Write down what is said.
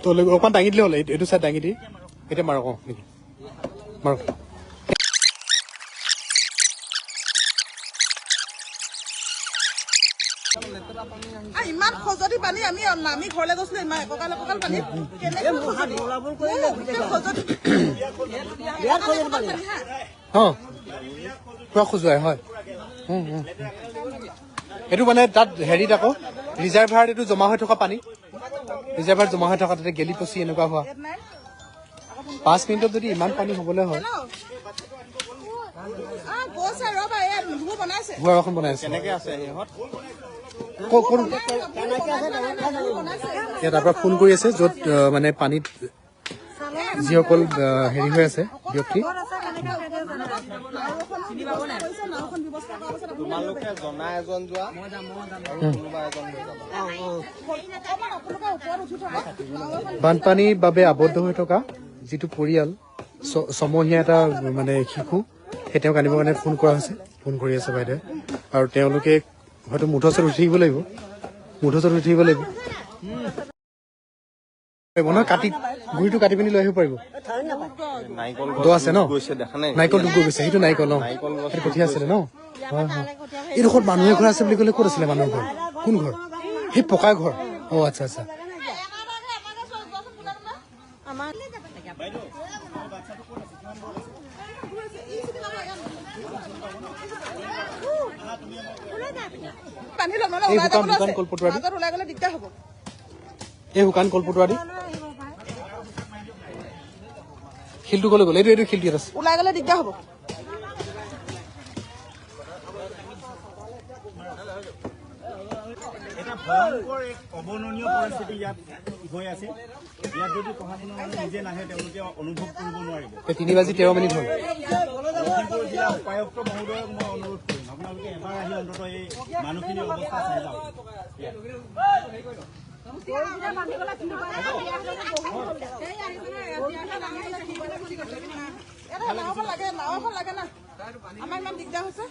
তললৈ অকণমান দাঙি দিলে হ'ল এইটো চাইড দাঙি দি এতিয়া মাৰক নেকি মাৰক ইমান খজতি পানী আমি নামি ঘৰলৈ গৈছিলো ইমান এককাল পানী পুৰা খজুৱাই হয় এইটো মানে তাত হেৰিত আকৌ ৰিজাৰ্ভাৰত এইটো জমা হৈ থকা পানী ৰিজাৰ্ভাৰত জমা হৈ থকা তাতে গেলি পচি এনেকুৱা হোৱা 5 মিনিটত যদি ইমান পানী হবলৈ হয় ভুৱা এখন বনাই আছে তাৰ পৰা ফোন কৰি আছে য'ত মানে পানীত যিসকল হেৰি হৈ আছে ব্যক্তি বানপানীৰ বাবে আবদ্ধ হৈ থকা যিটো পৰিয়াল ছমহীয়া এটা মানে শিশু সেই তেওঁক আনিবৰ কাৰণে ফোন কৰা হৈছে ফোন কৰি আছে বাইদেৱে আৰু তেওঁলোকে হয়তো মুঠচত উঠি থাকিব লাগিব কাটি গুৰিটো কাটি পিনি লৈ আহিব পাৰিব দ আছে ন নাৰিকল ডুব গৈছে সেইটো নাৰিকল ন সেইটো কঠীয়া আছিলে ন হয় হয় এইডোখৰত মানুহে ঘৰ আছে বুলি ক'লে ক'ত আছিলে মানুহৰ ঘৰ কোন ঘৰ সেই পকা ঘৰ অ আচ্ছা আচ্ছা এই শুকান কলপটুৱাৰী এই শুকান কলপটুৱাৰী শিলটো গ'লে গ'ল এইটো শিলটো আছে ওলাই গ'লে দিগদাৰ হ'ব এটা ভয়ংকৰ এক অবননীয় পৰিস্থিতি ইয়াত হৈ আছে ইয়াত যদি প্ৰশাসনৰ নিজে নাহে তেওঁলোকে অনুভৱ কৰিব নোৱাৰিব 3:13 হ'ল লখিমপুৰ জিলা উপায়ুক্ত মহোদয়ক মই অনুৰোধ কৰিম আপোনালোকে এবাৰ আহি অন্ততঃ এই মানুহখিনিৰ অৱস্থা চাই যাওক নাও এখন লাগে না আমাৰ ইমান দিগদাৰ হৈছে